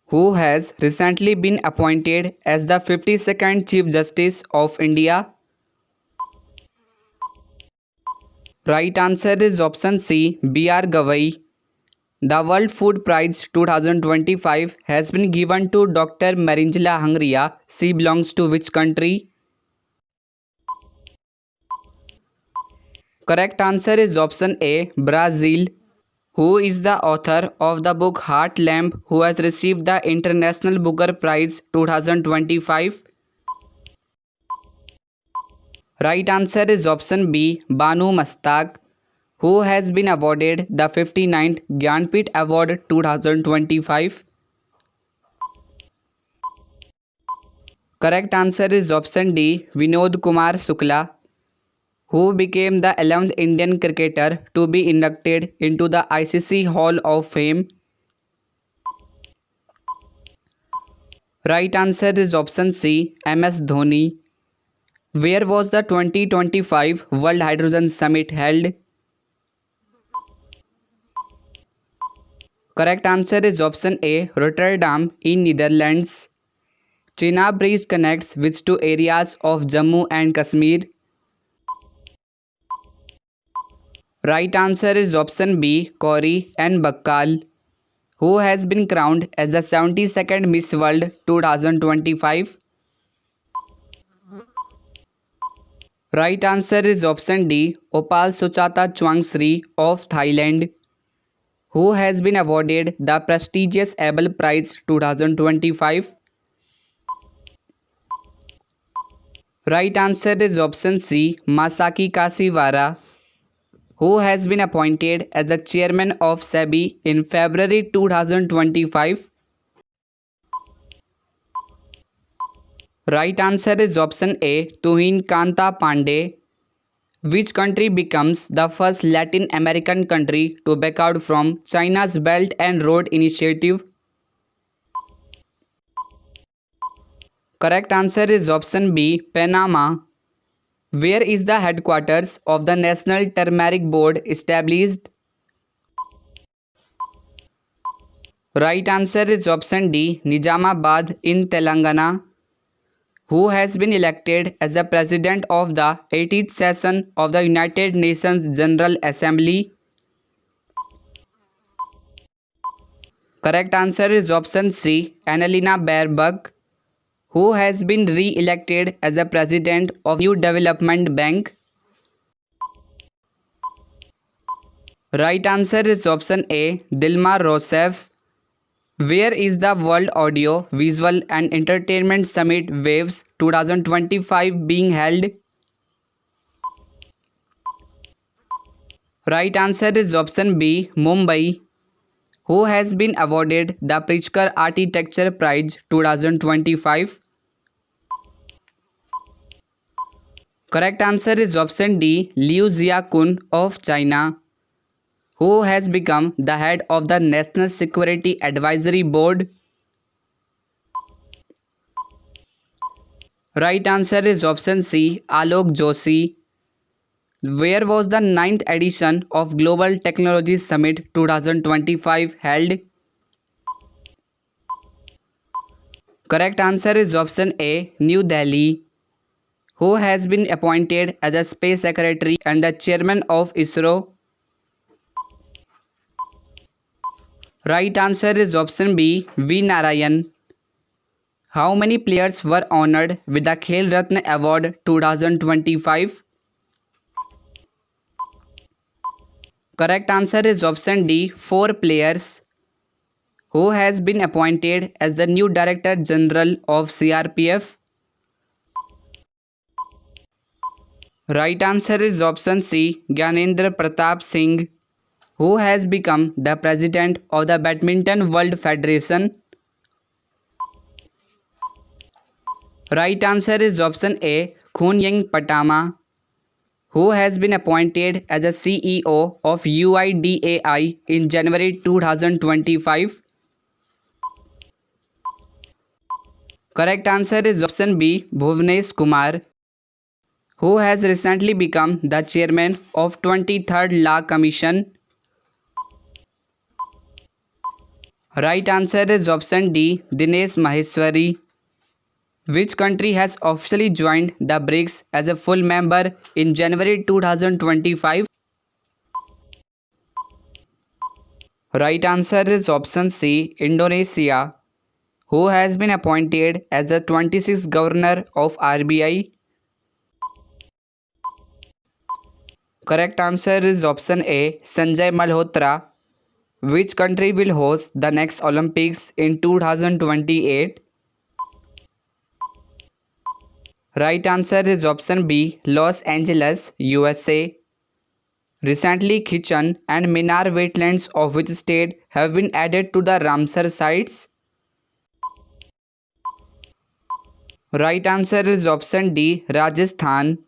who has recently been appointed as the 52nd Chief Justice of India? Right answer is option C, B.R. Gavai. The World Food Prize 2025 has been given to Dr. Marinjala Hungria. She belongs to which country? Correct answer is option A, Brazil. Who is the author of the book Heart Lamp, who has received the International Booker Prize 2025? Right answer is option B, Banu Mastaq, who has been awarded the 59th Gyanpith Award 2025. Correct answer is option D, Vinod Kumar Shukla, who became the 11th Indian cricketer to be inducted into the ICC Hall of Fame. Right answer is option C, MS Dhoni. Where was the 2025 World Hydrogen Summit held? Correct answer is option A, Rotterdam in Netherlands. Chenab Bridge connects which two areas of Jammu and Kashmir? Right answer is option B, Kauri and Bakkal, who has been crowned as the 72nd Miss World 2025. Right answer is option D, Opal Suchata Chuangsri of Thailand, who has been awarded the prestigious Abel Prize 2025. Right answer is option C, Masaki Kashiwara, who has been appointed as the chairman of SEBI in February 2025. Right answer is option A, Tuhin Kanta Pandey. Which country becomes the first Latin American country to back out from China's Belt and Road Initiative? Correct answer is option B, Panama. Where is the headquarters of the National Turmeric Board established? Right answer is option D, Nizamabad in Telangana. Who has been elected as the president of the 80th session of the United Nations General Assembly? Correct answer is option C, Annalena Baerbock, who has been re-elected as the president of New Development Bank. Right answer is option A, Dilma Rousseff. Where is the World Audio, Visual and Entertainment Summit Waves 2025 being held? Right answer is option B, Mumbai. Who has been awarded the Pritzker Architecture Prize 2025? Correct answer is option D, Liu Xiaokun of China, who has become the head of the National Security Advisory Board. Right answer is option C, Alok Joshi. Where was the 9th edition of Global Technology Summit 2025 held? Correct answer is option A, New Delhi. Who has been appointed as a space secretary and the chairman of ISRO? Right answer is option B, V. Narayan. How many players were honored with the Khel Ratna Award 2025? Correct answer is option D, 4 players. Who has been appointed as the new Director General of CRPF? Right answer is option C, Gyanendra Pratap Singh, who has become the president of the Badminton World Federation. Right answer is option A, Khunying Patama, who has been appointed as a CEO of UIDAI in January 2025. Correct answer is option B, Bhuvnesh Kumar, who has recently become the chairman of 23rd Law Commission. Right answer is option D, Dinesh Maheshwari. Which country has officially joined the BRICS as a full member in January 2025? Right answer is option C, Indonesia. Who has been appointed as the 26th governor of RBI? Correct answer is option A, Sanjay Malhotra. Which country will host the next Olympics in 2028? Right answer is option B, Los Angeles, USA. Recently, Kitchen and Minar wetlands of which state have been added to the Ramsar sites? Right answer is option D, Rajasthan.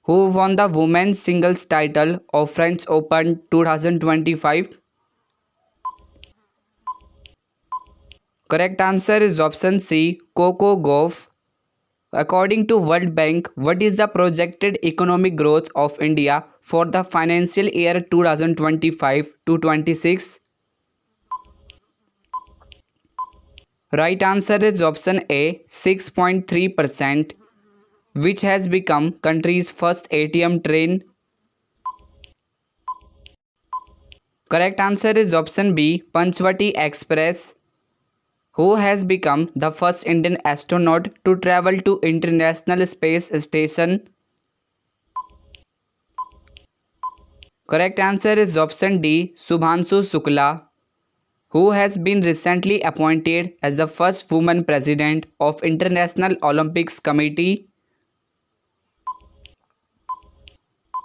Who won the women's singles title of French Open 2025? Correct answer is option C, Coco Gauff. According to World Bank, what is the projected economic growth of India for the financial year 2025 to 26? Right answer is option A, 6.3%, which has become country's first ATM train. Correct answer is option B, Panchvati Express. Who has become the first Indian astronaut to travel to International Space Station? Correct answer is option D, Subhanshu Shukla. Who has been recently appointed as the first woman president of International Olympics Committee?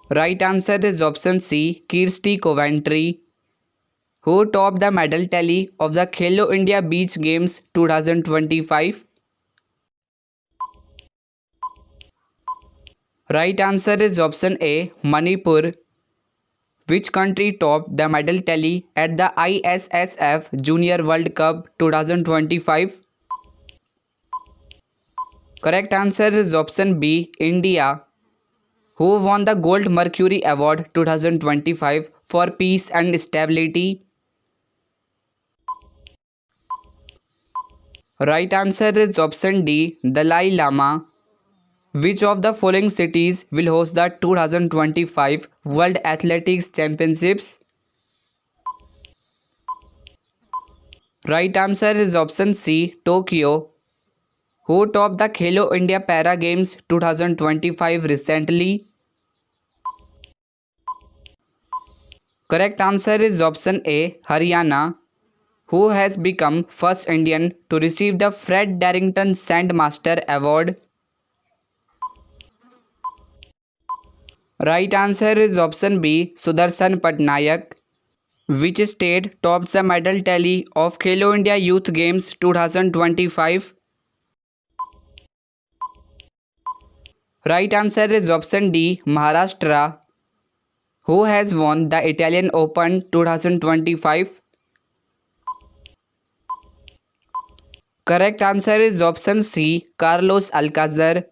Right answer is option C, Kirsty Coventry. Who topped the medal tally of the Khelo India Beach Games 2025? Right answer is option A, Manipur. Which country topped the medal tally at the ISSF Junior World Cup 2025? Correct answer is option B, India. Who won the Gold Mercury Award 2025 for Peace and Stability? Right answer is option D, Dalai Lama. Which of the following cities will host the 2025 World Athletics Championships? Right answer is option C, Tokyo. Who topped the Khelo India Para Games 2025 recently? Correct answer is option A, Haryana. Who has become first Indian to receive the Fred Darrington Sandmaster Award? Right answer is option B, Sudarshan Patnaik. Which state tops the medal tally of Khelo India Youth Games 2025? Right answer is option D, Maharashtra. Who has won the Italian Open 2025? Correct answer is option C, Carlos Alcaraz.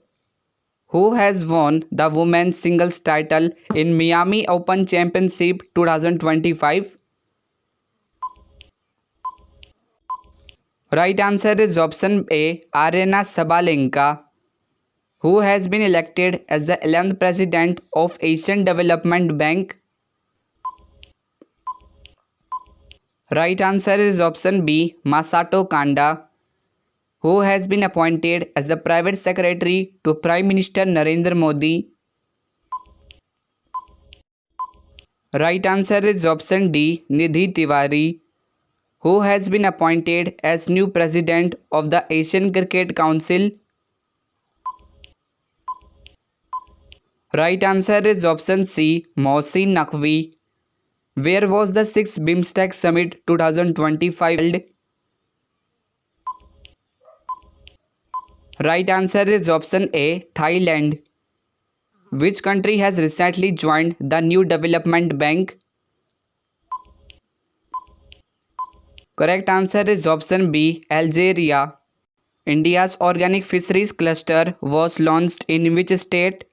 Who has won the women's singles title in Miami Open Championship 2025? Right answer is option A, Arena Sabalenka. Who has been elected as the 11th president of Asian Development Bank? Right answer is option B, Masato Kanda. Who has been appointed as the private secretary to Prime Minister Narendra Modi? Right answer is option D, Nidhi Tiwari. Who has been appointed as new president of the Asian Cricket Council? Right answer is option C, Mohsin Naqvi. Where was the 6th BIMSTEC Summit 2025 held? Right answer is option A, Thailand. Which country has recently joined the New Development Bank? Correct answer is option B, Algeria. India's organic fisheries cluster was launched in which state?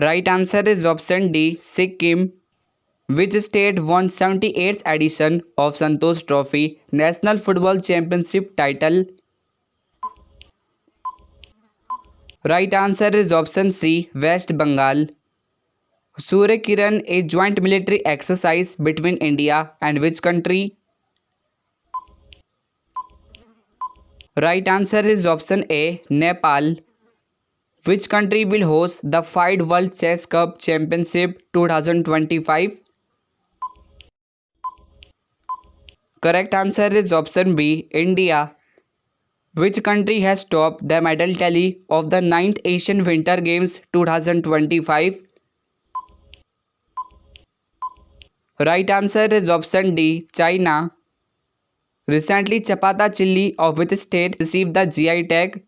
Right answer is option D, Sikkim. Which state won 78th edition of Santosh Trophy National Football Championship title? Right answer is option C, West Bengal. Surya Kiran, a joint military exercise between India and which country? Right answer is option A, Nepal. Which country will host the FIDE World Chess Cup Championship 2025? Correct answer is option B, India. Which country has topped the medal tally of the 9th Asian Winter Games 2025? Right answer is option D, China. Recently, Chapata chilli of which state received the GI tag?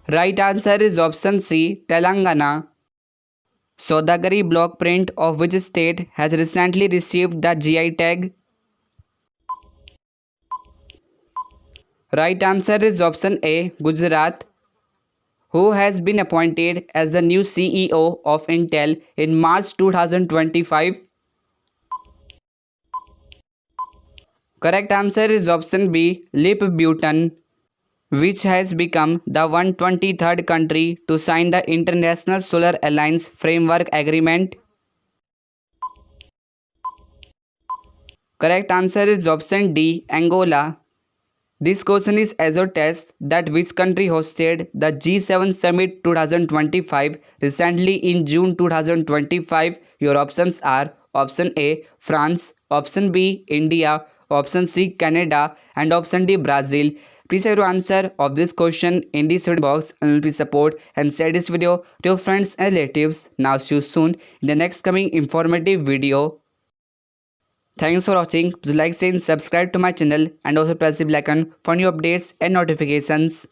Right answer is option C, Telangana. Sodagari block print of which state has recently received the GI tag? Right answer is option A, Gujarat. Who has been appointed as the new CEO of Intel in March 2025? Correct answer is option B, Lip Bhutan, which has become the 123rd country to sign the International Solar Alliance Framework Agreement. Correct answer is option D, Angola. This question is as a test that which country hosted the G7 Summit 2025 recently in June 2025. Your options are option A, France, option B, India, option C, Canada, and option D, Brazil. Please share your answer of this question in the comment box and please support and share this video to your friends and relatives. Now see you soon in the next coming informative video. Thanks for watching. Please like, share, and subscribe to my channel and also press the bell icon for new updates and notifications.